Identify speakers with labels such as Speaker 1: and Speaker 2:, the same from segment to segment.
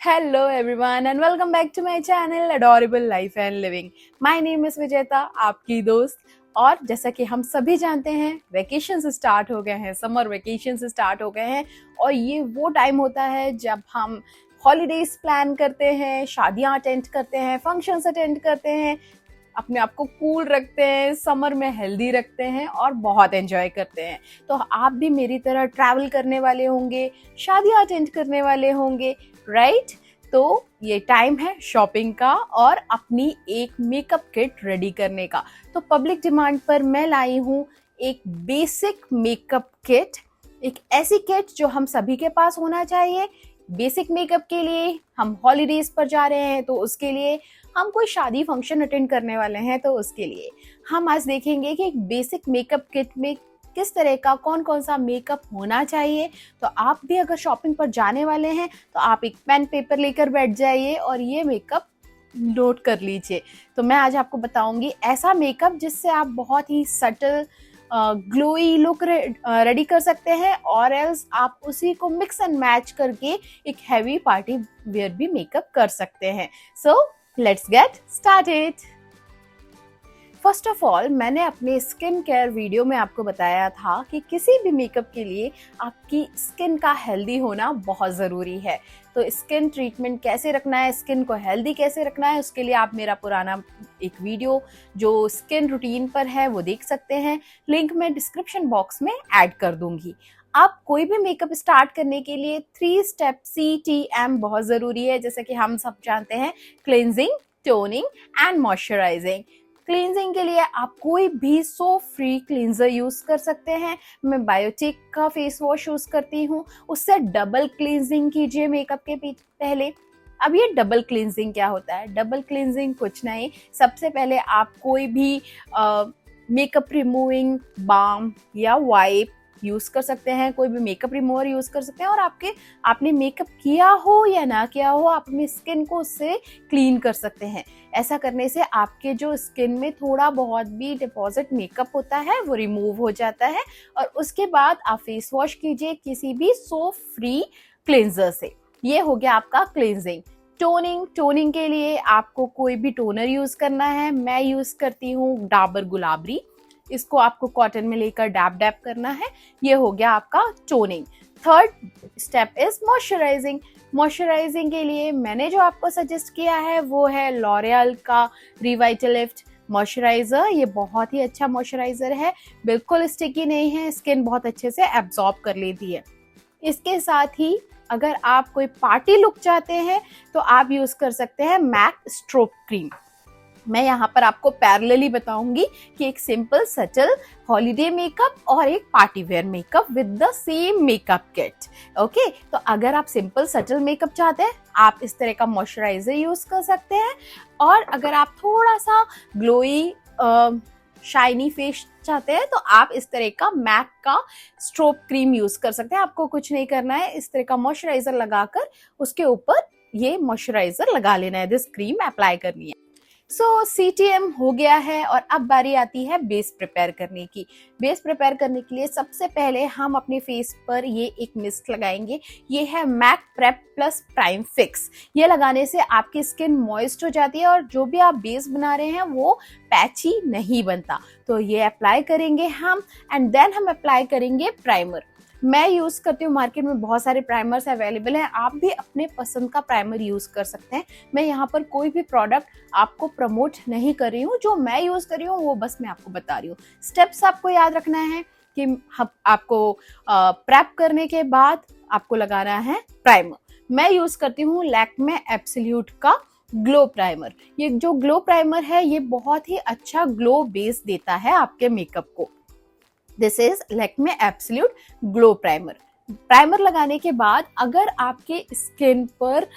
Speaker 1: Hello everyone and welcome back to my channel Adorable Life and Living. My name is विजेता, आपकी दोस्त। और जैसा कि हम सभी जानते हैं, वेकेशंस स्टार्ट हो गए हैं, समर वेकेशंस स्टार्ट हो गए हैं और ये वो टाइम होता है जब हम हॉलीडेज प्लान करते हैं, शादियां अटेंड करते हैं, फंक्शंस अटेंड करते हैं, अपने आप को कूल रखते हैं, समर में हेल्दी रखते हैं और बहुत एंजॉय करते हैं। तो आप भी मेरी तरह ट्रैवल करने वाले होंगे, शादियां अटेंड करने वाले होंगे, राइट? तो ये टाइम है शॉपिंग का और अपनी एक मेकअप किट रेडी करने का। तो पब्लिक डिमांड पर मैं लाई हूँ एक बेसिक मेकअप किट, एक ऐसी किट जो हम सभी के पास होना चाहिए। बेसिक मेकअप के लिए, हम हॉलीडेज पर जा रहे हैं तो उसके लिए, हम कोई शादी फंक्शन अटेंड करने वाले हैं तो उसके लिए। हम आज देखेंगे कि एक बेसिक मेकअप किट में किस तरह का कौन कौन सा मेकअप होना चाहिए। तो आप भी अगर शॉपिंग पर जाने वाले हैं तो आप एक पेन पेपर लेकर बैठ जाइए और ये मेकअप नोट कर लीजिए। तो मैं आज आपको बताऊंगी ऐसा मेकअप जिससे आप बहुत ही सटल ग्लोई लुक रेडी कर सकते हैं और एल्स आप उसी को मिक्स एंड मैच करके एक हैवी पार्टी वेयर भी मेकअप कर सकते हैं। So let's get started. First of all, मैंने अपने स्किन केयर वीडियो में आपको बताया था कि किसी भी मेकअप के लिए आपकी स्किन का हेल्दी होना बहुत ज़रूरी है। तो स्किन ट्रीटमेंट कैसे रखना है, स्किन को हेल्दी कैसे रखना है, उसके लिए आप मेरा पुराना एक वीडियो जो स्किन रूटीन पर है वो देख सकते हैं। लिंक मैं डिस्क्रिप्शन बॉक्स में ऐड कर दूंगी। आप कोई भी मेकअप स्टार्ट करने के लिए 3 स्टेप CTM बहुत ज़रूरी है। जैसे कि हम सब जानते हैं, cleansing, toning and moisturising. Cleansing के लिए आप कोई भी सोप फ्री क्लींजर यूज कर सकते हैं। मैं बायोटिक का फेस वॉश यूज करती हूँ, उससे डबल क्लींजिंग कीजिए मेकअप के पहले। अब ये डबल क्लींजिंग क्या होता है? डबल क्लींजिंग कुछ नहीं, सबसे पहले आप कोई भी मेकअप रिमूविंग बाम या वाइप यूज कर सकते हैं, कोई भी मेकअप रिमूवर यूज कर सकते हैं और आपने मेकअप किया हो या ना किया हो, आप अपनी स्किन को उससे क्लीन कर सकते हैं। ऐसा करने से आपके जो स्किन में थोड़ा बहुत भी डिपॉजिट मेकअप होता है वो रिमूव हो जाता है और उसके बाद आप फेस वॉश कीजिए किसी भी सोप फ्री क्लेंजर से। ये हो गया आपका क्लेंजिंग। टोनिंग के लिए आपको कोई भी टोनर यूज करना है। मैं यूज करती हूँ डाबर गुलाबरी। इसको आपको कॉटन में लेकर डैप डैप करना है। ये हो गया आपका toning. Third step is moisturising. Moisturising के लिए मैंने जो आपको सजेस्ट किया है वो है लॉरियल का रिवाइटलिफ्ट मॉइस्चराइजर। ये बहुत ही अच्छा मॉइस्चराइजर है, बिल्कुल स्टिकी नहीं है, स्किन बहुत अच्छे से एब्जॉर्ब कर लेती है। इसके साथ ही अगर आप कोई पार्टी लुक चाहते हैं तो आप यूज कर सकते हैं मैक स्ट्रोब क्रीम। मैं यहाँ पर आपको पैरेलली बताऊंगी कि एक सिंपल सटल हॉलीडे मेकअप और एक party wear makeup with the same makeup kit. Okay, तो अगर आप सिंपल सटल मेकअप चाहते हैं आप इस तरह का मॉइस्चराइजर यूज कर सकते हैं और अगर आप थोड़ा सा ग्लोई शाइनी फेस चाहते हैं तो आप इस तरह का मैक का स्ट्रोब क्रीम यूज कर सकते हैं। आपको कुछ नहीं करना है, इस तरह का मॉइस्चराइजर लगाकर उसके ऊपर ये मॉइस्चराइजर लगा लेना है, दिस क्रीम अप्लाई करनी है। सो CTM हो गया है और अब बारी आती है बेस प्रिपेयर करने की। बेस प्रिपेयर करने के लिए सबसे पहले हम अपने फेस पर ये एक मिस्ट लगाएंगे। ये है Mac prep plus prime fix. ये लगाने से आपकी स्किन मॉइस्ट हो जाती है और जो भी आप बेस बना रहे हैं वो पैची नहीं बनता। तो ये अप्लाई करेंगे हम एंड देन हम अप्लाई करेंगे प्राइमर। मैं यूज करती हूँ, मार्केट में बहुत सारे प्राइमर्स अवेलेबल हैं, आप भी अपने पसंद का प्राइमर यूज कर सकते हैं। मैं यहाँ पर कोई भी प्रोडक्ट आपको प्रमोट नहीं कर रही हूँ, जो मैं यूज कर रही हूँ वो बस मैं आपको बता रही हूँ। स्टेप्स आपको याद रखना है कि आपको प्रेप करने के बाद आपको लगाना है प्राइमर। मैं यूज करती हूँ लैक्मे एब्सोल्यूट का ग्लो प्राइमर। ये जो ग्लो प्राइमर है ये बहुत ही अच्छा ग्लो बेस देता है आपके मेकअप को। This is Lakme absolute glow primer. Primer लगाने के बाद अगर आपके स्किन पर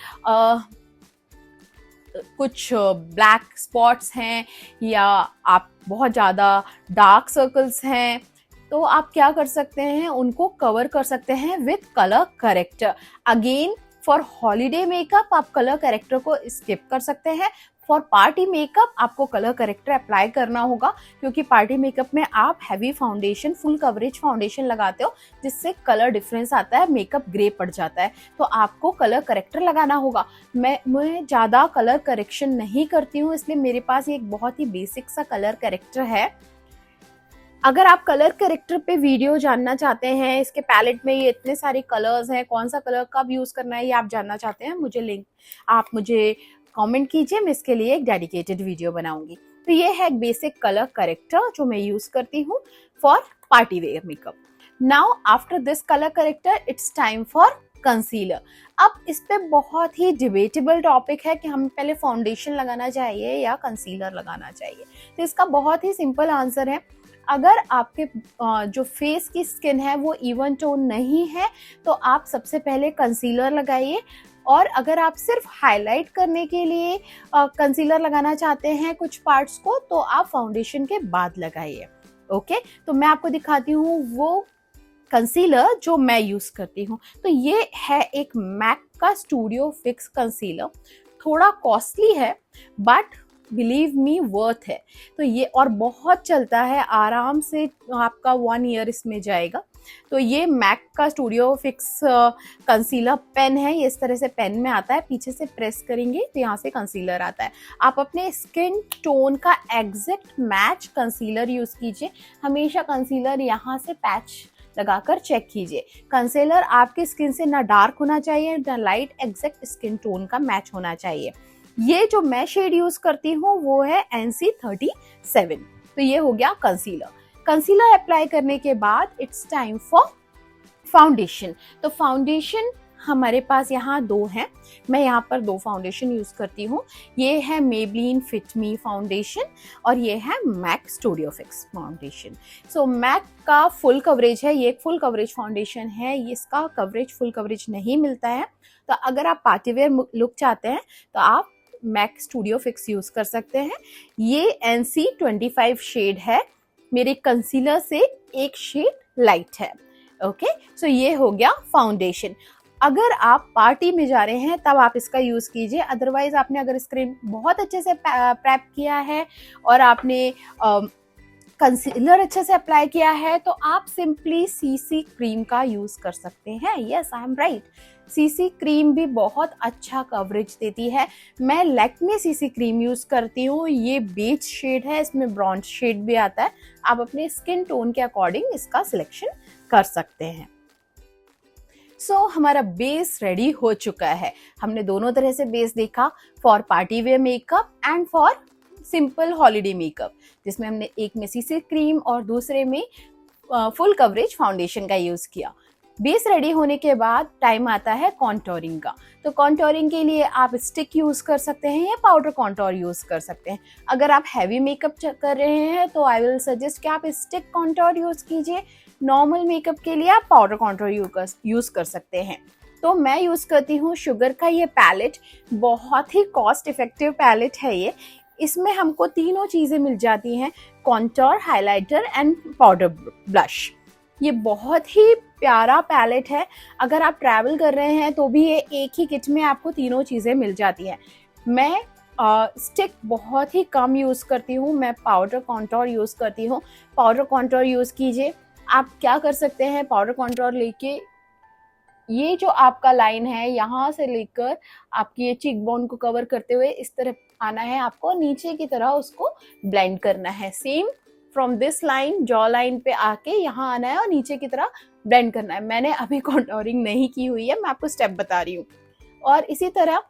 Speaker 1: कुछ ब्लैक स्पॉट्स हैं या आप बहुत ज़्यादा डार्क सर्कल्स हैं तो आप क्या कर सकते हैं, उनको कवर कर सकते हैं with colour corrector. Again for holiday makeup आप कलर करेक्टर को स्किप कर सकते हैं। फॉर पार्टी मेकअप आपको कलर करेक्टर अप्लाई करना होगा, क्योंकि पार्टी मेकअप में आप heavy foundation, full coverage foundation लगाते हो, जिससे कलर डिफरेंस आता है, मेकअप ग्रे पड़ जाता है, तो आपको कलर करेक्टर लगाना होगा। मैं ज़्यादा कलर करेक्शन नहीं करती हूँ, इसलिए मेरे पास ये एक बहुत ही बेसिक सा कलर करेक्टर है। अगर आप कलर करेक्टर पे वीडियो जानना चाहते हैं, इसके पैलेट में ये इतने सारे कलर्स हैं, कौन सा कलर कब यूज़ करना है ये आप जानना चाहते हैं, आप मुझे कमेंट कीजिए, मैं इसके लिए एक डेडिकेटेड वीडियो बनाऊंगी। तो ये है एक बेसिक कलर करेक्टर जो मैं यूज़ करती हूँ for party wear makeup. Now after this colour corrector it's time for concealer. अब इस पे बहुत ही डिबेटेबल टॉपिक है कि हमें पहले फाउंडेशन लगाना चाहिए या कंसीलर लगाना चाहिए। तो इसका बहुत ही सिंपल आंसर है, अगर आपके जो फेस की स्किन है वो इवन टोन नहीं है तो आप सबसे पहले कंसीलर लगाइए, और अगर आप सिर्फ हाईलाइट करने के लिए कंसीलर लगाना चाहते हैं कुछ पार्ट्स को, तो आप फाउंडेशन के बाद लगाइए। ओके, तो मैं आपको दिखाती हूँ वो कंसीलर जो मैं यूज़ करती हूँ। तो ये है एक मैक का स्टूडियो फिक्स कंसीलर, थोड़ा कॉस्टली है बट बिलीव मी वर्थ है। तो ये और बहुत चलता है, आराम से आपका 1 ईयर इसमें जाएगा। तो ये मैक का स्टूडियो फिक्स कंसीलर पेन है, ये इस तरह से पेन में आता है, पीछे से प्रेस करेंगे तो यहाँ से कंसीलर आता है। आप अपने स्किन टोन का एग्जैक्ट मैच कंसीलर यूज़ कीजिए, हमेशा कंसीलर यहाँ से पैच लगाकर चेक कीजिए। कंसीलर आपकी स्किन से ना डार्क होना चाहिए ना लाइट, एग्जैक्ट स्किन टोन का मैच होना चाहिए। ये जो मैं शेड यूज करती हूँ वो है NC37। तो ये हो गया कंसीलर। कंसीलर अप्लाई करने के बाद इट्स टाइम फॉर फाउंडेशन। तो फाउंडेशन हमारे पास यहाँ 2 हैं, मैं यहाँ पर 2 फाउंडेशन यूज करती हूँ। ये है मेबलिन फिट मी फाउंडेशन और ये है Mac studio fix foundation. So MAC का फुल कवरेज है, ये एक फुल कवरेज फाउंडेशन है, इसका कवरेज फुल कवरेज नहीं मिलता है। तो अगर आप पार्टी वेयर लुक चाहते हैं तो आप मैक स्टूडियो फिक्स यूज कर सकते हैं। ये NC25 शेड है, मेरे कंसीलर से एक शेड लाइट है। ओके, सो ये हो गया फाउंडेशन। अगर आप पार्टी में जा रहे हैं तब आप इसका यूज कीजिए, अदरवाइज आपने अगर स्क्रीन बहुत अच्छे से प्रेप किया है और आपने कंसीलर अच्छे से अप्लाई किया है तो आप सिंपली CC क्रीम का यूज कर सकते हैं। Yes, I am right, CC cream भी बहुत अच्छा कवरेज देती है। मैं लैक्मे CC क्रीम यूज करती हूँ, ये बेज शेड है, इसमें ब्रॉन्ज शेड भी आता है। आप अपने स्किन टोन के अकॉर्डिंग इसका सिलेक्शन कर सकते हैं। सो हमारा बेस रेडी हो चुका है। हमने दोनों तरह से बेस देखा, for party wear makeup and for simple holiday makeup, जिसमें हमने एक में CC क्रीम और दूसरे में फुल कवरेज फाउंडेशन का यूज किया। बेस रेडी होने के बाद टाइम आता है कॉन्टोरिंग का। तो कॉन्टोरिंग के लिए आप स्टिक यूज कर सकते हैं या पाउडर कॉन्टोर यूज कर सकते हैं। अगर आप हैवी मेकअप कर रहे हैं तो आई विल सजेस्ट कि आप स्टिक कॉन्टोर यूज कीजिए। नॉर्मल मेकअप के लिए आप पाउडर कॉन्टोर यूज कर सकते हैं। तो मैं यूज करती हूँ शुगर का ये पैलेट, बहुत ही कॉस्ट इफेक्टिव पैलेट है ये। इसमें हमको तीनों चीजें मिल जाती हैं, contour, highlighter and powder blush. ये बहुत ही प्यारा पैलेट है, अगर आप ट्रैवल कर रहे हैं तो भी ये एक ही किट में आपको तीनों चीज़ें मिल जाती हैं। मैं स्टिक बहुत ही कम यूज़ करती हूँ, मैं पाउडर कॉन्टोर यूज़ करती हूँ। पाउडर कॉन्टोर यूज़ कीजिए। आप क्या कर सकते हैं, पाउडर कॉन्टोर लेके ये जो आपका लाइन है यहाँ से लेकर आपकी ये चीक बोन को कवर करते हुए इस तरह आना है, आपको नीचे की तरह उसको ब्लेंड करना है। Same from this line jaw line पे आके यहाँ आना है और नीचे की तरह ब्लेंड करना है। मैंने अभी कॉन्टोरिंग नहीं की हुई है, मैं आपको स्टेप बता रही हूँ। और इसी तरह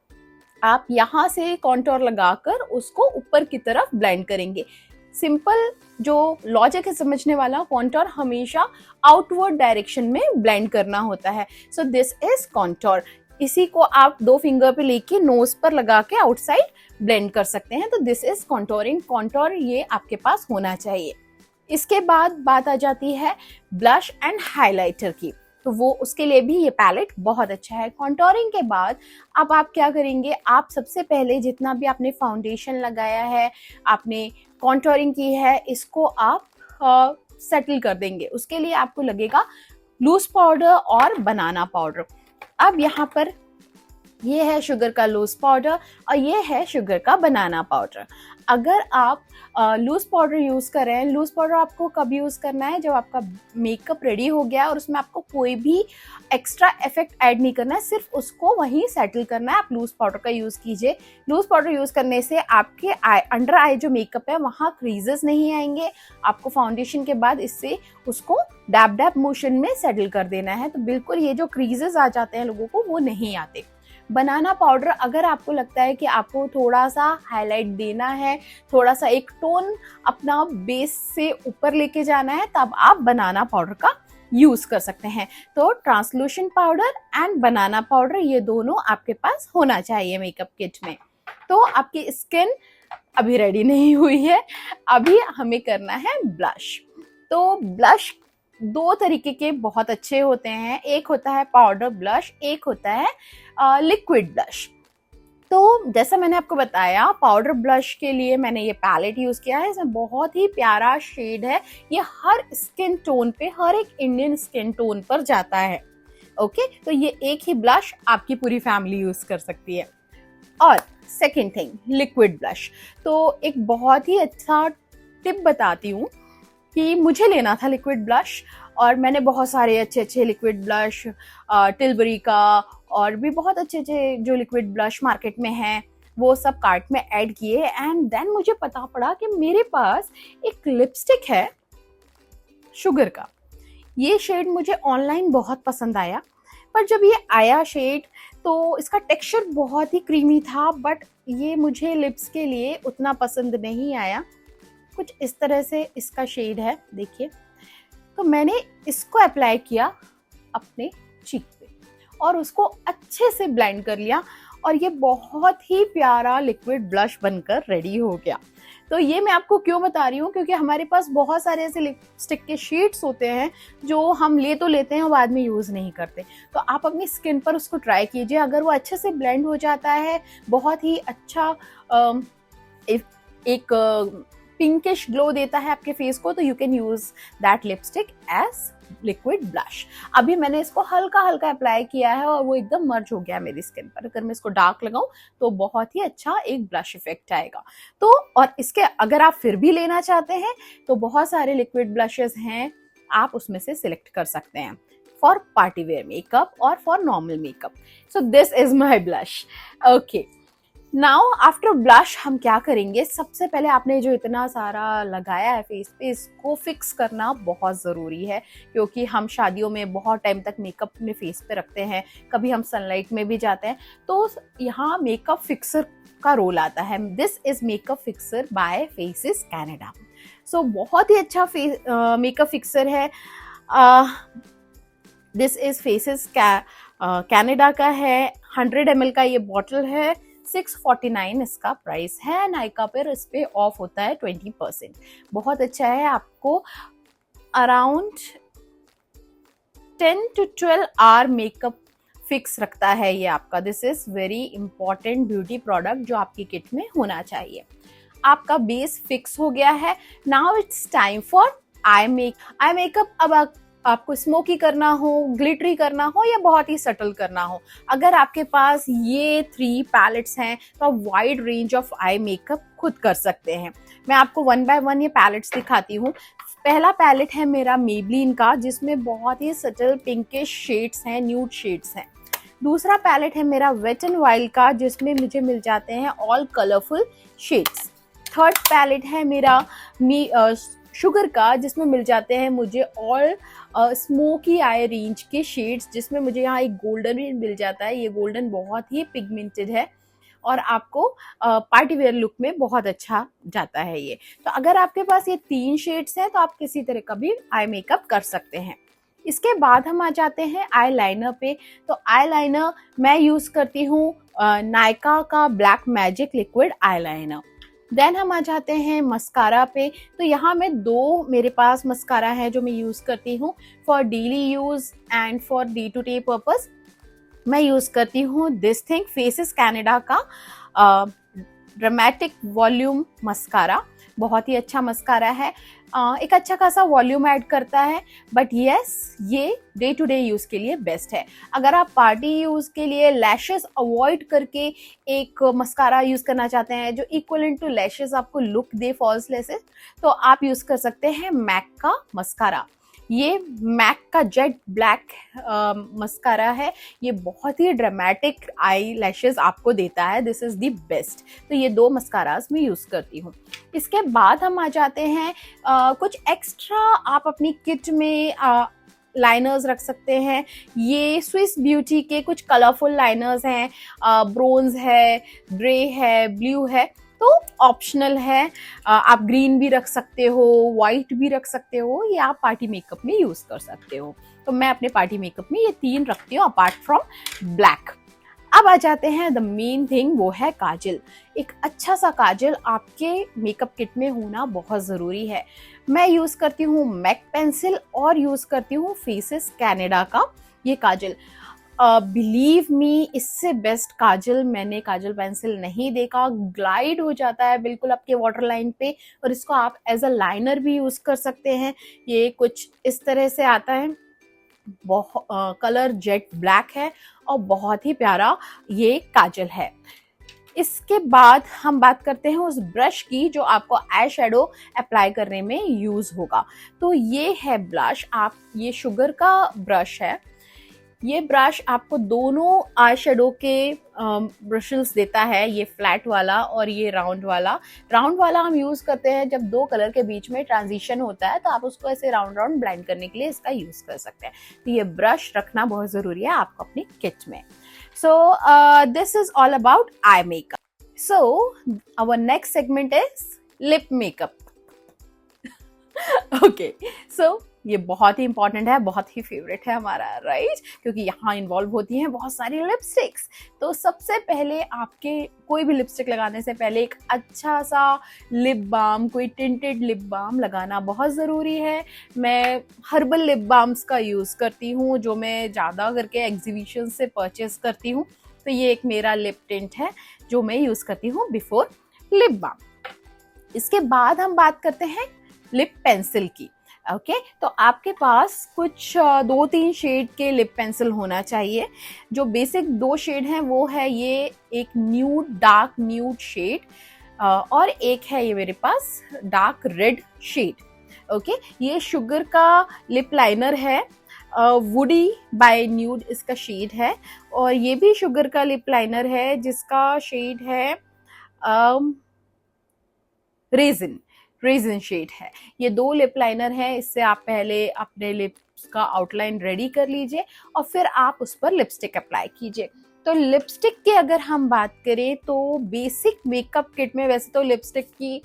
Speaker 1: आप यहाँ से कॉन्टोर लगाकर उसको ऊपर की तरफ ब्लेंड करेंगे। सिंपल जो लॉजिक है समझने वाला, कॉन्टोर हमेशा आउटवर्ड डायरेक्शन में ब्लेंड करना होता है। सो दिस इज कॉन्टोर। इसी को आप 2 फिंगर पे लेके नोज पर लगा के आउटसाइड ब्लेंड कर सकते हैं। तो दिस इज कॉन्टोरिंग। कॉन्टोर ये आपके पास होना चाहिए। इसके बाद बात आ जाती है ब्लश एंड हाइलाइटर की, तो वो उसके लिए भी ये पैलेट बहुत अच्छा है। कॉन्टोरिंग के बाद अब आप क्या करेंगे, आप सबसे पहले जितना भी आपने फाउंडेशन लगाया है, आपने कॉन्टोरिंग की है, इसको आप सेटल कर देंगे। उसके लिए आपको लगेगा लूज पाउडर और बनाना पाउडर। अब यहाँ पर ये है शुगर का लूज पाउडर और ये है शुगर का बनाना पाउडर। अगर आप लूज पाउडर यूज़ कर रहे हैं, लूज पाउडर आपको कब यूज़ करना है, जब आपका मेकअप रेडी हो गया और उसमें आपको कोई भी एक्स्ट्रा इफेक्ट ऐड नहीं करना है, सिर्फ उसको वहीं सेटल करना है। आप लूज पाउडर का यूज़ कीजिए। लूज पाउडर यूज़ करने से आपके अंडर आई जो मेकअप है वहाँ क्रीजेस नहीं आएंगे। आपको फाउंडेशन के बाद इससे उसको डैब डैब मोशन में सेटल कर देना है, तो बिल्कुल ये जो क्रीजेस आ जाते हैं लोगों को वो नहीं आते। बनाना पाउडर, अगर आपको लगता है कि आपको थोड़ा सा हाईलाइट देना है, थोड़ा सा एक टोन अपना बेस से ऊपर लेके जाना है, तब आप बनाना पाउडर का यूज कर सकते हैं। तो ट्रांसलूशन पाउडर एंड बनाना पाउडर ये दोनों आपके पास होना चाहिए मेकअप किट में। तो आपकी स्किन अभी रेडी नहीं हुई है, अभी हमें करना है ब्लश। तो ब्लश दो तरीके के बहुत अच्छे होते हैं, एक होता है पाउडर ब्लश, एक होता है लिक्विड ब्लश। तो जैसा मैंने आपको बताया, पाउडर ब्लश के लिए मैंने ये पैलेट यूज किया है। इसमें बहुत ही प्यारा शेड है, ये हर स्किन टोन पे, हर एक इंडियन स्किन टोन पर जाता है। ओके, तो ये एक ही ब्लश आपकी पूरी फैमिली यूज कर सकती है। और सेकेंड थिंग, लिक्विड ब्लश। तो एक बहुत ही अच्छा टिप बताती हूँ कि मुझे लेना था लिक्विड ब्लश, और मैंने बहुत सारे अच्छे अच्छे लिक्विड ब्लश, टिलबरी का और भी बहुत अच्छे अच्छे जो लिक्विड ब्लश मार्केट में हैं वो सब कार्ट में ऐड किए। एंड देन मुझे पता पड़ा कि मेरे पास एक लिपस्टिक है शुगर का। ये शेड मुझे ऑनलाइन बहुत पसंद आया, पर जब ये आया शेड तो इसका टेक्सचर बहुत ही क्रीमी था, बट ये मुझे लिप्स के लिए उतना पसंद नहीं आया। कुछ इस तरह से इसका शेड है, देखिए। तो मैंने इसको अप्लाई किया अपने चीक पे और उसको अच्छे से ब्लेंड कर लिया, और ये बहुत ही प्यारा लिक्विड ब्लश बनकर रेडी हो गया। तो ये मैं आपको क्यों बता रही हूँ, क्योंकि हमारे पास बहुत सारे ऐसे लिपस्टिक के शेड्स होते हैं जो हम ले तो लेते हैं और बाद में यूज़ नहीं करते। तो आप अपनी स्किन पर उसको ट्राई कीजिए, अगर वो अच्छे से ब्लेंड हो जाता है, बहुत ही अच्छा एक पिंकिश ग्लो देता है आपके फेस को, तो you can use that lipstick as liquid blush. अभी मैंने इसको हल्का हल्का अप्लाई किया है और वो एकदम मर्ज हो गया मेरी स्किन पर। अगर मैं इसको डार्क लगाऊं तो बहुत ही अच्छा एक ब्लश इफेक्ट आएगा। तो और इसके अगर आप फिर भी लेना चाहते हैं तो बहुत सारे लिक्विड ब्लशेस हैं, आप उसमें से सिलेक्ट कर सकते हैं फॉर पार्टी वेयर मेकअप और for normal makeup. So this is my blush. Okay, now after blush हम क्या करेंगे, सबसे पहले आपने जो इतना सारा लगाया है फेस पे, इसको फिक्स करना बहुत ज़रूरी है, क्योंकि हम शादियों में बहुत टाइम तक मेकअप अपने फेस पे रखते हैं, कभी हम सनलाइट में भी जाते हैं, तो यहाँ मेकअप फिक्सर का रोल आता है। This is makeup fixer by faces Canada. So बहुत ही अच्छा मेकअप फिक्सर है। दिस इज फेसेस कैनेडा का है, 100 ml का ये बॉटल है, 649 इसका प्राइस है। नायका पर इस पे ऑफ होता है 20%। बहुत अच्छा है, आपको around 10 to 12 hour makeup fix रखता है ये आपका। This is very important beauty product जो आपकी किट में होना चाहिए। आपका बेस फिक्स हो गया है। Now it's time for eye makeup. अब आपको स्मोकी करना हो, ग्लिटरी करना हो या बहुत ही सटल करना हो, अगर आपके पास ये 3 पैलेट्स हैं तो आप wide range of eye makeup खुद कर सकते हैं। मैं आपको 1 by 1 ये पैलेट्स दिखाती हूँ। पहला पैलेट है मेरा मेबलिन का, जिसमें बहुत ही सटल पिंकिश शेड्स हैं, न्यूड शेड्स हैं। दूसरा पैलेट है मेरा वेट एंड वाइल्ड का, जिसमें मुझे मिल जाते हैं all colourful shades. Third palette है मेरा शुगर का, जिसमें मिल जाते हैं मुझे ऑल स्मोकी आई रेंज के शेड्स, जिसमें मुझे यहाँ एक गोल्डन भी मिल जाता है। ये गोल्डन बहुत ही पिगमेंटेड है और आपको पार्टी वेयर लुक में बहुत अच्छा जाता है ये। तो अगर आपके पास ये 3 शेड्स हैं तो आप किसी तरह का भी आई मेकअप कर सकते हैं। इसके बाद हम आ जाते हैं आई लाइनर पे। तो आई लाइनर मैं यूज़ करती हूँ नायका का black magic liquid eye liner. Then हम आ जाते हैं मस्कारा पे। तो यहाँ में 2 मेरे पास मस्कारा है जो मैं यूज़ करती हूँ for daily use and for day to day purpose. मैं यूज़ करती हूँ दिस थिंग फेसेस कैनेडा का ड्रामेटिक वॉल्यूम मस्कारा। बहुत ही अच्छा मस्कारा है। एक अच्छा खासा वॉल्यूम ऐड करता है, बट यस ये डे टू डे यूज के लिए बेस्ट है। अगर आप पार्टी यूज के लिए लैशेस अवॉइड करके एक मस्कारा यूज करना चाहते हैं जो इक्वलेंट टू लैशेस आपको लुक दे फॉल्स लैशेस, तो आप यूज कर सकते हैं मैक का मस्कारा। ये मैक का जेट ब्लैक मस्कारा है, ये बहुत ही ड्रामेटिक आई लैशेस आपको देता है, दिस इज द बेस्ट। तो ये दो मस्कारास मैं यूज करती हूँ। इसके बाद हम आ जाते हैं कुछ एक्स्ट्रा आप अपनी किट में लाइनर्स रख सकते हैं। ये स्विस ब्यूटी के कुछ कलरफुल लाइनर्स हैं, ब्रोंज है, ग्रे है, ब्लू है, तो ऑप्शनल है। आप ग्रीन भी रख सकते हो, वाइट भी रख सकते हो, या आप पार्टी मेकअप में यूज कर सकते हो। तो मैं अपने पार्टी मेकअप में ये 3 रखती हूँ अपार्ट फ्रॉम ब्लैक। अब आ जाते हैं द मेन थिंग, वो है काजल। एक अच्छा सा काजल आपके मेकअप किट में होना बहुत ज़रूरी है। मैं यूज़ करती हूँ मैक पेंसिल और यूज़ करती हूँ फेसेस कैनेडा का ये काजल। बिलीव मी, इससे बेस्ट काजल मैंने काजल पेंसिल नहीं देखा। ग्लाइड हो जाता है बिल्कुल आपके वाटर लाइन पे, और इसको आप एज अ लाइनर भी यूज़ कर सकते हैं। ये कुछ इस तरह से आता है, कलर जेट ब्लैक है और बहुत ही प्यारा ये काजल है। इसके बाद हम बात करते हैं उस ब्रश की जो आपको आई शेडो अप्लाई करने में यूज होगा। तो ये है ब्लश, आप ये शुगर का ब्रश है। ये ब्रश आपको दोनों आई शेडो के ब्रशेस देता है, ये फ्लैट वाला और ये राउंड वाला। राउंड वाला हम यूज करते हैं जब दो कलर के बीच में ट्रांजिशन होता है, तो आप उसको ऐसे राउंड राउंड ब्लेंड करने के लिए इसका यूज कर सकते हैं। तो ये ब्रश रखना बहुत जरूरी है आपको अपनी किट में। So this is all about eye makeup. So our next segment is lip makeup. Okay, so ये बहुत ही इंपॉर्टेंट है, बहुत ही फेवरेट है हमारा, राइट? क्योंकि यहाँ इन्वॉल्व होती हैं बहुत सारी लिपस्टिक्स। तो सबसे पहले आपके कोई भी लिपस्टिक लगाने से पहले एक अच्छा सा लिप बाम, कोई टिंटेड लिप बाम लगाना बहुत ज़रूरी है। मैं हर्बल लिप बाम्स का यूज़ करती हूँ, जो मैं ज़्यादा करके एग्जीबिशन से परचेस करती हूँ। तो ये एक मेरा लिप टिंट है जो मैं यूज़ करती हूँ बिफोर लिप बाम। इसके बाद हम बात करते हैं लिप पेंसिल की। ओके, तो आपके पास कुछ 2-3 शेड के लिप पेंसिल होना चाहिए। जो बेसिक 2 शेड हैं वो है ये एक न्यूड, डार्क न्यूड शेड, और एक है ये मेरे पास डार्क रेड शेड। ओके, ये शुगर का लिप लाइनर है, वुडी बाय न्यूड इसका शेड है, और ये भी शुगर का लिप लाइनर है जिसका शेड है रेजिन शेड है। ये 2 लिप लाइनर है। इससे आप पहले अपने लिप्स का आउटलाइन रेडी कर लीजिए और फिर आप उस पर लिपस्टिक अप्लाई कीजिए। तो लिपस्टिक की अगर हम बात करें तो बेसिक मेकअप किट में वैसे तो लिपस्टिक की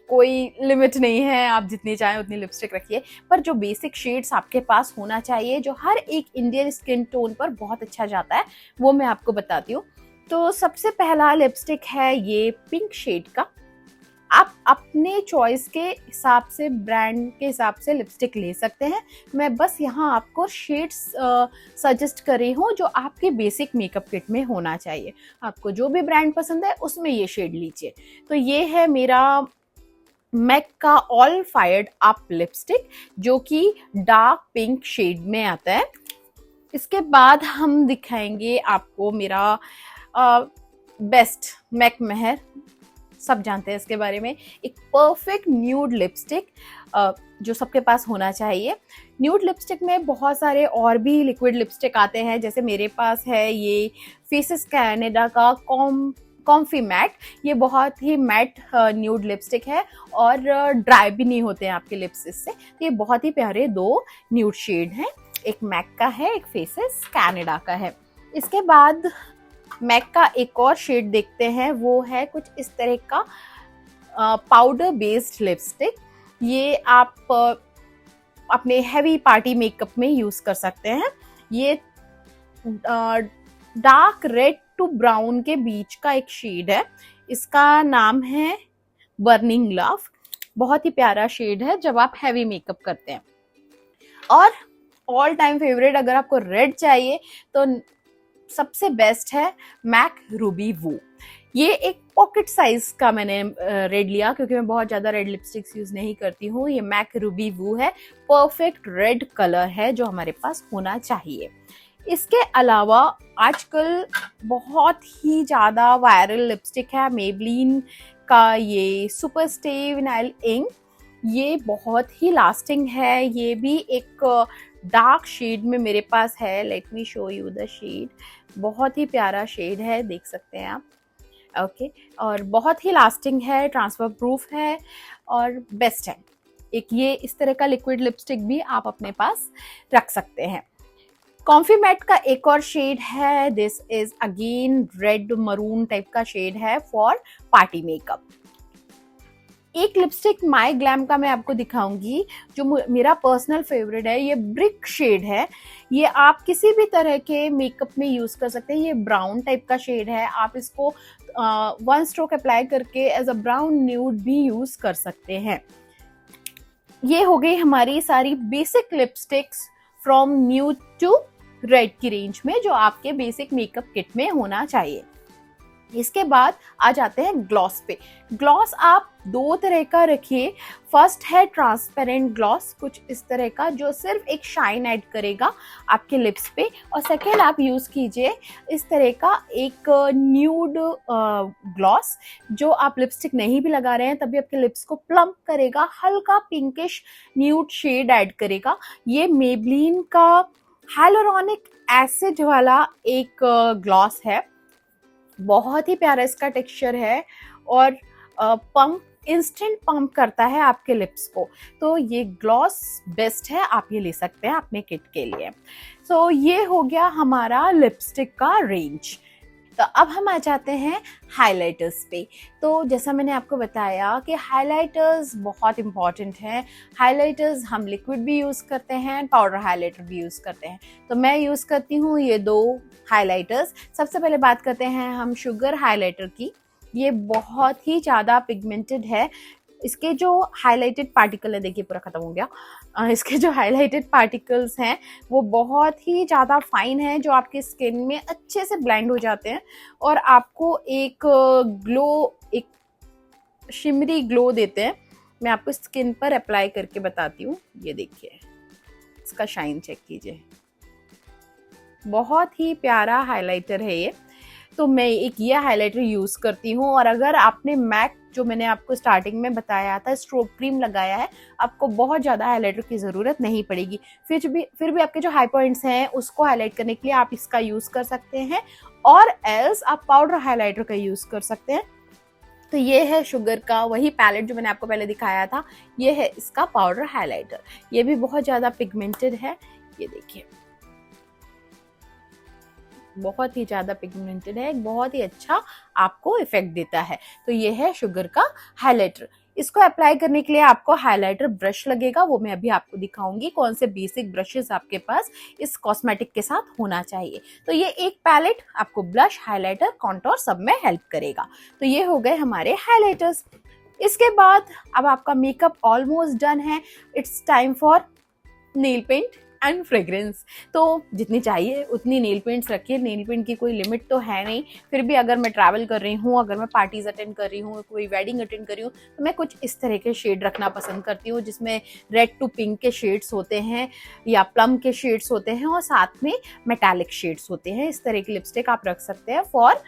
Speaker 1: कोई लिमिट नहीं है, आप जितनी चाहें उतनी लिपस्टिक रखिए, पर जो बेसिक शेड्स आपके पास होना चाहिए जो हर एक इंडियन स्किन टोन पर बहुत अच्छा जाता है, वो मैं आपको बताती हूँ। तो सबसे पहला लिपस्टिक है ये पिंक शेड का। आप अपने चॉइस के हिसाब से, ब्रांड के हिसाब से लिपस्टिक ले सकते हैं। मैं बस यहाँ आपको शेड्स सजेस्ट कर रही हूँ जो आपके बेसिक मेकअप किट में होना चाहिए। आपको जो भी ब्रांड पसंद है उसमें ये शेड लीजिए। तो ये है मेरा मैक का ऑल फायर्ड अप लिपस्टिक जो कि डार्क पिंक शेड में आता है। इसके बाद हम दिखाएंगे आपको मेरा बेस्ट मैक महर, सब जानते हैं इसके बारे में, एक परफेक्ट न्यूड लिपस्टिक जो सबके पास होना चाहिए। न्यूड लिपस्टिक में बहुत सारे और भी लिक्विड लिपस्टिक आते हैं, जैसे मेरे पास है ये फेसेस कैनेडा का कॉम्फी मैट। ये बहुत ही मैट न्यूड लिपस्टिक है और ड्राई भी नहीं होते हैं आपके लिप्स इससे। तो ये बहुत ही प्यारे 2 न्यूड शेड हैं, एक मैक का है, एक फेसेस कैनेडा का है। इसके बाद मैक का एक और शेड देखते हैं, वो है कुछ इस तरह का पाउडर बेस्ड लिपस्टिक। ये आप अपने हैवी पार्टी मेकअप में यूज कर सकते हैं। ये डार्क रेड टू ब्राउन के बीच का एक शेड है, इसका नाम है बर्निंग लव। बहुत ही प्यारा शेड है जब आप हैवी मेकअप करते हैं। और ऑल टाइम फेवरेट, अगर आपको रेड चाहिए तो सबसे बेस्ट है मैक रूबी वू। ये एक पॉकेट साइज का मैंने रेड लिया क्योंकि मैं बहुत ज्यादा रेड लिपस्टिक्स यूज नहीं करती हूँ। ये मैक रूबी वू है, परफेक्ट रेड कलर है जो हमारे पास होना चाहिए। इसके अलावा आजकल बहुत ही ज्यादा वायरल लिपस्टिक है मेबलिन का ये सुपर स्टे विनाइल इंक। ये बहुत ही लास्टिंग है। ये भी एक डार्क शेड में मेरे पास है। Let me show you the shade. बहुत ही प्यारा शेड है, देख सकते हैं आप। ओके और बहुत ही लास्टिंग है, ट्रांसफर प्रूफ है और बेस्ट है। एक ये इस तरह का लिक्विड लिपस्टिक भी आप अपने पास रख सकते हैं। कॉम्फी मैट का एक और शेड है, this is again red maroon type का शेड है फॉर पार्टी मेकअप। एक लिपस्टिक माई ग्लैम का मैं आपको दिखाऊंगी जो मेरा पर्सनल फेवरेट है। ये ब्रिक शेड है। ये आप किसी भी तरह के मेकअप में यूज कर सकते हैं। ये ब्राउन टाइप का शेड है। आप इसको वन स्ट्रोक अप्लाई करके एज अ ब्राउन न्यूड भी यूज कर सकते हैं। ये हो गई हमारी सारी basic lipsticks from nude to red की रेंज में जो आपके बेसिक मेकअप किट में होना चाहिए। इसके बाद आ जाते हैं ग्लॉस पे। ग्लॉस आप दो तरह का रखिए। फर्स्ट है ट्रांसपेरेंट ग्लॉस, कुछ इस तरह का जो सिर्फ एक शाइन ऐड करेगा आपके लिप्स पे। और सेकेंड आप यूज कीजिए इस तरह का एक न्यूड ग्लॉस जो आप लिपस्टिक नहीं भी लगा रहे हैं तभी आपके लिप्स को प्लम्प करेगा, हल्का पिंकिश न्यूड शेड ऐड करेगा। ये मेबलिन का हाइलुरोनिक एसिड वाला एक ग्लॉस है। बहुत ही प्यारा इसका टेक्सचर है और पंप इंस्टेंट पंप करता है आपके लिप्स को। तो ये ग्लॉस बेस्ट है, आप ये ले सकते हैं अपने किट के लिए। सो ये हो गया हमारा लिपस्टिक का रेंज। तो अब हम आ जाते हैं हाइलाइटर्स पे। तो जैसा मैंने आपको बताया कि हाइलाइटर्स बहुत इंपॉर्टेंट हैं। हाइलाइटर्स हम लिक्विड भी यूज़ करते हैं, पाउडर हाइलाइटर भी यूज़ करते हैं। तो मैं यूज़ करती हूँ ये दो हाइलाइटर्स। सबसे पहले बात करते हैं हम शुगर हाइलाइटर की। ये बहुत ही ज़्यादा पिगमेंटेड है। इसके जो हाइलाइटेड पार्टिकल है, देखिए पूरा खत्म हो गया। इसके जो हाइलाइटेड पार्टिकल्स हैं वो बहुत ही ज़्यादा फाइन है जो आपके स्किन में अच्छे से ब्लेंड हो जाते हैं और आपको एक ग्लो, एक शिमरी ग्लो देते हैं। मैं आपको स्किन पर अप्लाई करके बताती हूँ। ये देखिए इसका शाइन चेक कीजिए, बहुत ही प्यारा हाइलाइटर है ये। तो मैं एक ये हाइलाइटर यूज़ करती हूँ। और अगर आपने मैक जो मैंने आपको स्टार्टिंग में बताया था स्ट्रोब क्रीम लगाया है, आपको बहुत ज़्यादा हाइलाइटर की ज़रूरत नहीं पड़ेगी। फिर भी आपके जो हाई पॉइंट्स हैं उसको हाईलाइट करने के लिए आप इसका यूज़ कर सकते हैं और एल्स आप पाउडर हाइलाइटर का यूज़ कर सकते हैं। तो ये है शुगर का वही पैलेट जो मैंने आपको पहले दिखाया था। ये है इसका पाउडर हाइलाइटर। ये भी बहुत ज़्यादा पिगमेंटेड है। ये देखिए बहुत ही ज़्यादा पिगमेंटेड है, बहुत ही अच्छा आपको इफेक्ट देता है। तो ये है शुगर का हाइलाइटर। इसको अप्लाई करने के लिए आपको हाइलाइटर ब्रश लगेगा, वो मैं अभी आपको दिखाऊंगी कौन से बेसिक ब्रशेस आपके पास इस कॉस्मेटिक के साथ होना चाहिए। तो ये एक पैलेट आपको ब्लश, हाइलाइटर, कॉन्टोर सब में हेल्प करेगा। तो ये हो गए हमारे हाइलाइटर्स। इसके बाद अब आपका मेकअप ऑलमोस्ट डन है। It's time for nail paint and fragrance. तो जितनी चाहिए उतनी नेल पेंट्स रखिए। नेल पेंट की कोई लिमिट तो है नहीं। फिर भी अगर मैं ट्रैवल कर रही हूँ, अगर मैं पार्टीज अटेंड कर रही हूँ, कोई वेडिंग अटेंड कर रही हूँ, तो मैं कुछ इस तरह के शेड रखना पसंद करती हूँ जिसमें रेड टू पिंक के शेड्स होते हैं या प्लम के शेड्स होते हैं और साथ में मेटालिक शेड्स होते हैं। इस तरह की लिपस्टिक आप रख सकते हैं फॉर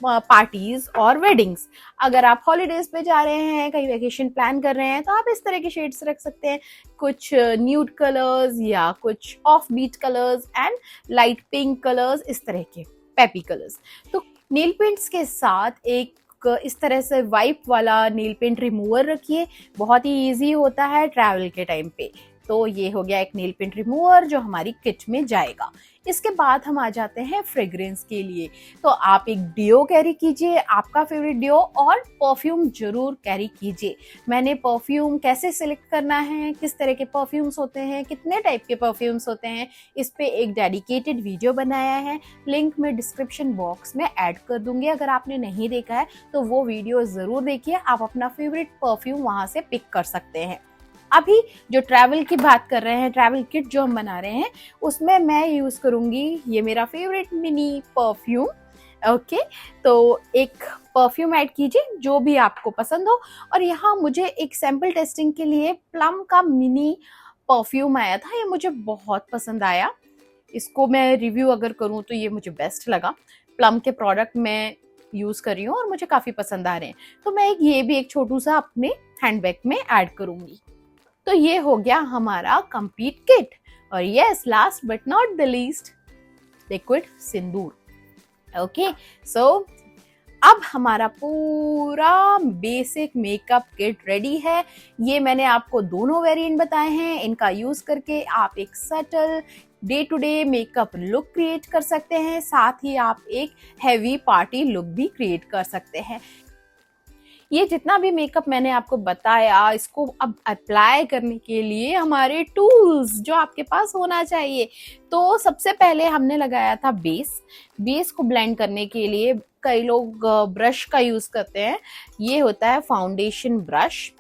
Speaker 1: पार्टीज और वेडिंग्स। अगर आप हॉलीडेज पे जा रहे हैं, कहीं वेकेशन प्लान कर रहे हैं, तो आप इस तरह के शेड्स रख सकते हैं। कुछ न्यूड कलर्स या कुछ off beat colours and light pink colours, इस तरह के पेपी कलर्स। तो नेल पेंट्स के साथ एक इस तरह से वाइप वाला नेल पेंट रिमूवर रखिए, बहुत ही ईजी होता है ट्रैवल के टाइम पे। तो ये हो गया एक नेल पेंट रिमूवर जो हमारी किट में जाएगा। इसके बाद हम आ जाते हैं फ्रेग्रेंस के लिए। तो आप एक डियो कैरी कीजिए, आपका फेवरेट डियो, और परफ्यूम जरूर कैरी कीजिए। मैंने परफ्यूम कैसे सिलेक्ट करना है, किस तरह के परफ्यूम्स होते हैं, कितने टाइप के परफ्यूम्स होते हैं, इस पे एक डेडिकेटेड वीडियो बनाया है। लिंक मैं डिस्क्रिप्शन बॉक्स में ऐड कर दूंगी। अगर आपने नहीं देखा है तो वो वीडियो जरूर देखिए, आप अपना फेवरेट परफ्यूम वहां से पिक कर सकते हैं। अभी जो ट्रैवल की बात कर रहे हैं, ट्रैवल किट जो हम बना रहे हैं, उसमें मैं यूज़ करूँगी ये मेरा फेवरेट मिनी परफ्यूम। ओके, तो एक परफ्यूम ऐड कीजिए जो भी आपको पसंद हो। और यहाँ मुझे एक सैम्पल टेस्टिंग के लिए प्लम का मिनी परफ्यूम आया था, ये मुझे बहुत पसंद आया। इसको मैं रिव्यू अगर करूँ तो ये मुझे बेस्ट लगा। प्लम के प्रोडक्ट मैं यूज़ कर रही हूँ और मुझे काफ़ी पसंद आ रहे हैं, तो मैं ये भी एक छोटू सा अपने हैंडबैग में ऐड करूँगी। तो ये हो गया हमारा कंप्लीट किट। और yes, last but not the least, liquid sindoor. Okay, so अब हमारा पूरा बेसिक मेकअप किट रेडी है। ये मैंने आपको दोनों वेरिएंट बताए हैं, इनका यूज करके आप एक subtle day to day makeup look create कर सकते हैं, साथ ही आप एक हैवी पार्टी लुक भी क्रिएट कर सकते हैं। ये जितना भी मेकअप मैंने आपको बताया, इसको अब अप्लाई करने के लिए हमारे टूल्स जो आपके पास होना चाहिए। तो सबसे पहले हमने लगाया था बेस को ब्लेंड करने के लिए कई लोग ब्रश का यूज करते हैं। ये होता है फाउंडेशन ब्रश,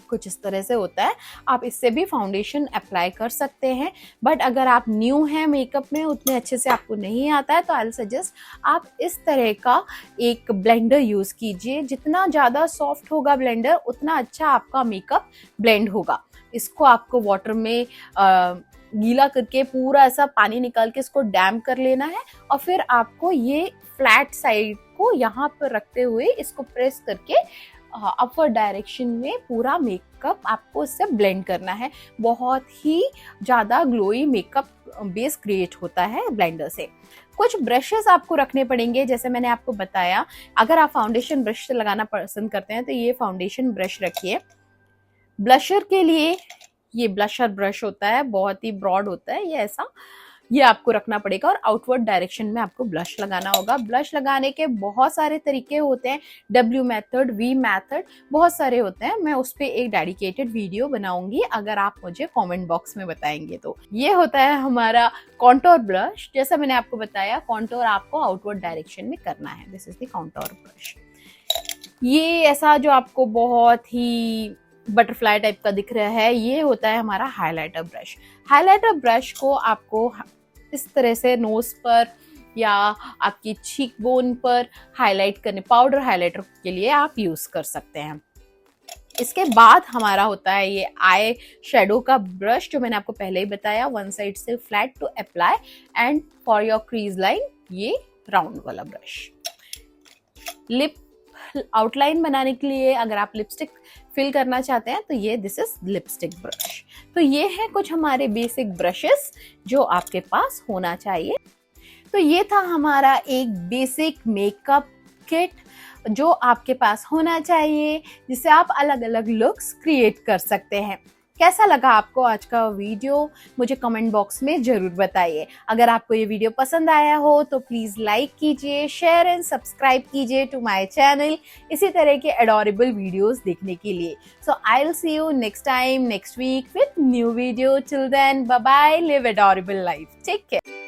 Speaker 1: कुछ इस तरह से होता है। आप इससे भी फाउंडेशन अप्लाई कर सकते हैं, बट अगर आप न्यू हैं मेकअप में, उतने अच्छे से आपको नहीं आता है, तो आई सजेस्ट आप इस तरह का एक ब्लेंडर यूज़ कीजिए। जितना ज़्यादा सॉफ्ट होगा ब्लेंडर, उतना अच्छा आपका मेकअप ब्लेंड होगा। इसको आपको वाटर में गीला करके पूरा ऐसा पानी निकाल के इसको डैम कर लेना है, और फिर आपको ये फ्लैट साइड को यहाँ पर रखते हुए इसको प्रेस करके अपवर्ड डायरेक्शन में पूरा मेकअप आपको इससे ब्लेंड करना है। बहुत ही ज़्यादा ग्लोई मेकअप बेस क्रिएट होता है ब्लेंडर से। कुछ ब्रशेस आपको रखने पड़ेंगे, जैसे मैंने आपको बताया। अगर आप फाउंडेशन ब्रश से लगाना पसंद करते हैं तो ये फाउंडेशन ब्रश रखिए। ब्लशर के लिए ये ब्लशर ब्रश होता है, बहुत ही ब्रॉड होता है ये ऐसा, ये आपको रखना पड़ेगा। और आउटवर्ड डायरेक्शन में आपको ब्लश लगाना होगा। ब्लश लगाने के बहुत सारे तरीके होते हैं, W मेथड, V मेथड, बहुत सारे होते हैं। मैं उस पर एक डेडिकेटेड वीडियो बनाऊंगी अगर आप मुझे कमेंट बॉक्स में बताएंगे तो। ये होता है हमारा कॉन्टोर ब्रश। जैसा मैंने आपको बताया, कॉन्टोर आपको आउटवर्ड डायरेक्शन में करना है। This is the contour brush. ये ऐसा जो आपको बहुत ही बटरफ्लाई टाइप का दिख रहा है, ये होता है हमारा हाइलाइटर ब्रश। हाइलाइटर ब्रश को आपको इस तरह से नोज पर या आपकी चीक बोन पर हाईलाइट करने, पाउडर हाइलाइटर के लिए आप यूज कर सकते हैं। इसके बाद हमारा होता है ये आई शेडो का ब्रश, जो मैंने आपको पहले ही बताया, वन साइड से flat to apply and for your crease line ये राउंड वाला ब्रश। लिप आउटलाइन बनाने के लिए अगर आप लिपस्टिक फिल करना चाहते हैं तो ये दिस इज लिपस्टिक ब्रश। तो ये है कुछ हमारे बेसिक ब्रशेस जो आपके पास होना चाहिए। तो ये था हमारा एक बेसिक मेकअप किट जो आपके पास होना चाहिए, जिससे आप अलग अलग लुक्स क्रिएट कर सकते हैं। कैसा लगा आपको आज का वीडियो, मुझे कमेंट बॉक्स में ज़रूर बताइए। अगर आपको ये वीडियो पसंद आया हो तो प्लीज़ लाइक कीजिए, शेयर एंड सब्सक्राइब कीजिए टू माय चैनल, इसी तरह के एडोरेबल वीडियोस देखने के लिए। So I will see you next time, next week with new video. Till then, bye bye, live adorable life, take care.